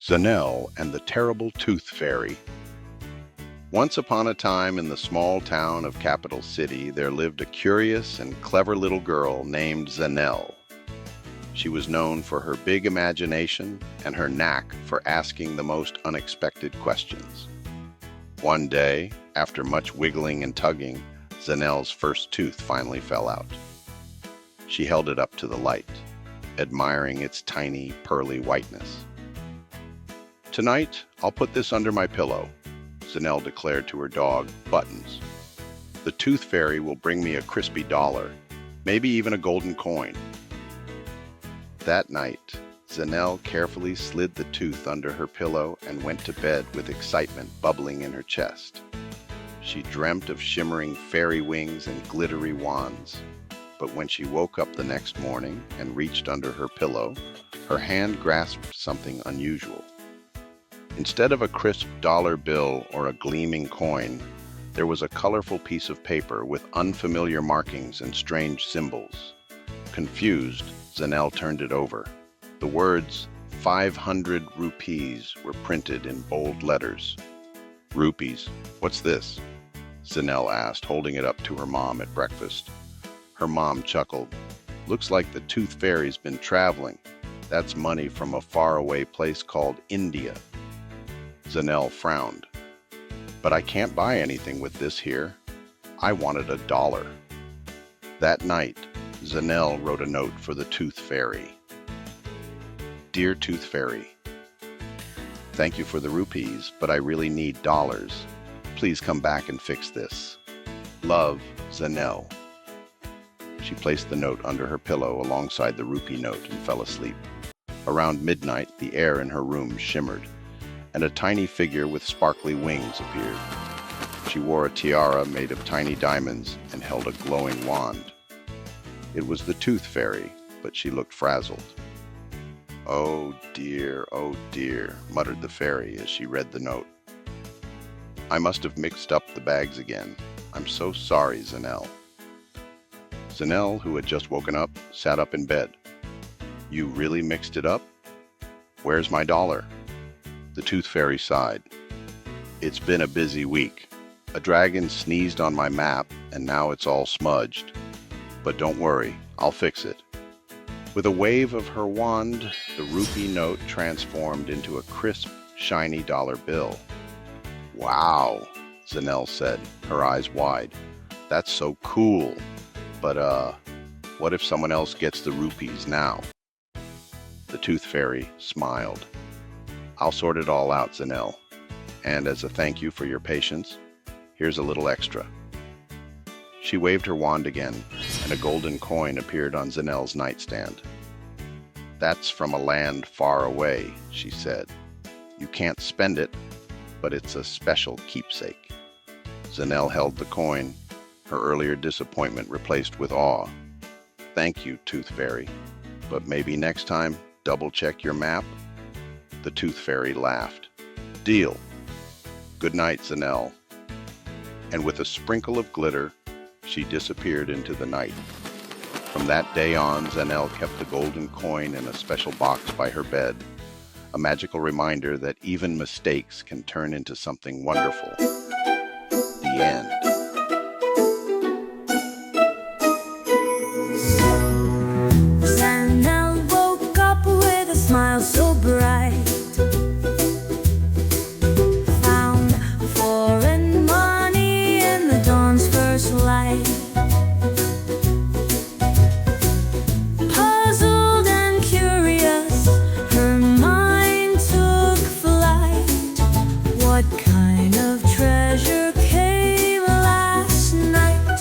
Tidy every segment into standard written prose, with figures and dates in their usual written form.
Zanell and the Terrible Tooth Fairy. Once upon a time in the small town of Capital City, there lived a curious and clever little girl named Zanell. She was known for her big imagination and her knack for asking the most unexpected questions. One day, after much wiggling and tugging, Zanell's first tooth finally fell out. She held it up to the light, admiring its tiny, pearly whiteness. "Tonight, I'll put this under my pillow," Zanell declared to her dog, Buttons. "The Tooth Fairy will bring me a crispy dollar, maybe even a golden coin." That night, Zanell carefully slid the tooth under her pillow and went to bed with excitement bubbling in her chest. She dreamt of shimmering fairy wings and glittery wands. But when she woke up the next morning and reached under her pillow, her hand grasped something unusual. Instead of a crisp dollar bill or a gleaming coin, there was a colorful piece of paper with unfamiliar markings and strange symbols. Confused, Zanell turned it over. The words 500 rupees were printed in bold letters. "Rupees? What's this?" Zanell asked, holding it up to her mom at breakfast. Her mom chuckled. "Looks like the Tooth Fairy's been traveling. That's money from a faraway place called India." Zanell frowned. "But I can't buy anything with this here. I wanted a dollar." That night, Zanell wrote a note for the Tooth Fairy. "Dear Tooth Fairy, thank you for the rupees, but I really need dollars. Please come back and fix this. Love, Zanell." She placed the note under her pillow alongside the rupee note and fell asleep. Around midnight, the air in her room shimmered, and a tiny figure with sparkly wings appeared. She wore a tiara made of tiny diamonds and held a glowing wand. It was the Tooth Fairy, but she looked frazzled. oh dear," muttered the fairy as she read the note. "I must have mixed up the bags again. I'm so sorry, Zanell." Zanell, who had just woken up, sat up in bed. "You really mixed it up? Where's my dollar?" The Tooth Fairy sighed. "It's been a busy week. A dragon sneezed on my map, and now it's all smudged. But don't worry, I'll fix it." With a wave of her wand, the rupee note transformed into a crisp, shiny dollar bill. "Wow," Zanell said, her eyes wide. "That's so cool. But, what if someone else gets the rupees now?" The Tooth Fairy smiled. "I'll sort it all out, Zanell. And as a thank you for your patience, here's a little extra." She waved her wand again, and a golden coin appeared on Zanell's nightstand. "That's from a land far away," she said. "You can't spend it, but it's a special keepsake." Zanell held the coin, her earlier disappointment replaced with awe. "Thank you, Tooth Fairy. But maybe next time, double-check your map?" The Tooth Fairy laughed. "Deal. Good night, Zanell." And with a sprinkle of glitter, she disappeared into the night. From that day on, Zanell kept the golden coin in a special box by her bed, a magical reminder that even mistakes can turn into something wonderful. The end. Zanell woke up with a smile so bright, found foreign money in the dawn's first light. Puzzled and curious, her mind took flight. What kind of treasure came last night?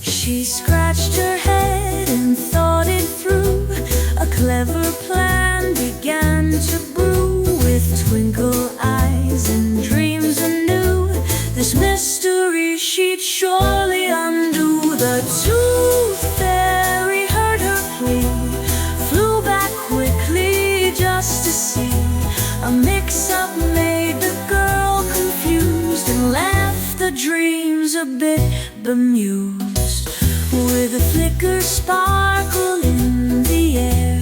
She scratched her head and thought it through. A clever plan began to brew. With twinkle eyes and dreams anew, this mystery she'd surely undo. The Tooth Fairy heard her plea, flew back quickly just to see. A mix-up made the girl confused and left the dreams a bit bemused. With a flicker sparkle in the air,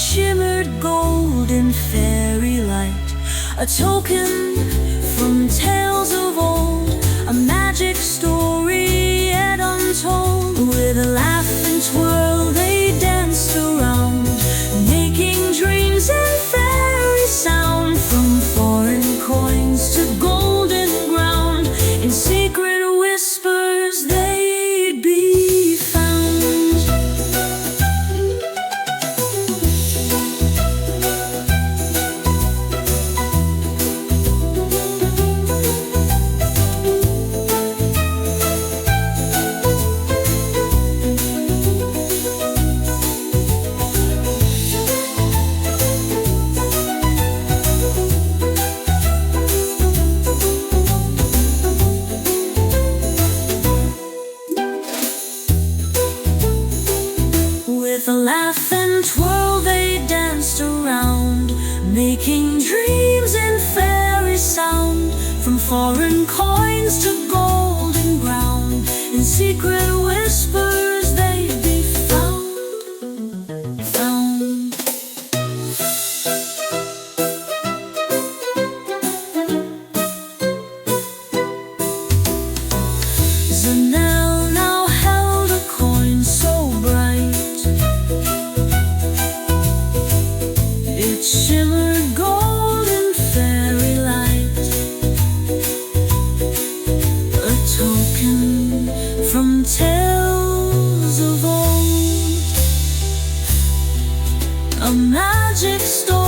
shimmered gold in fairy light, a token from tales of old, a magic story yet untold. With a laugh and twirl they danced around, making dreams and fairy sound. From foreign coins to golden ground, in secret whispers they'd be found. With a laugh and twirl they danced around, making dreams and fairy sound. From foreign coins to golden ground, in secret whispers they'd be found. Zanell now held a coin so bright, it shimmered gold in fairy light, a token from tales of old, a magic story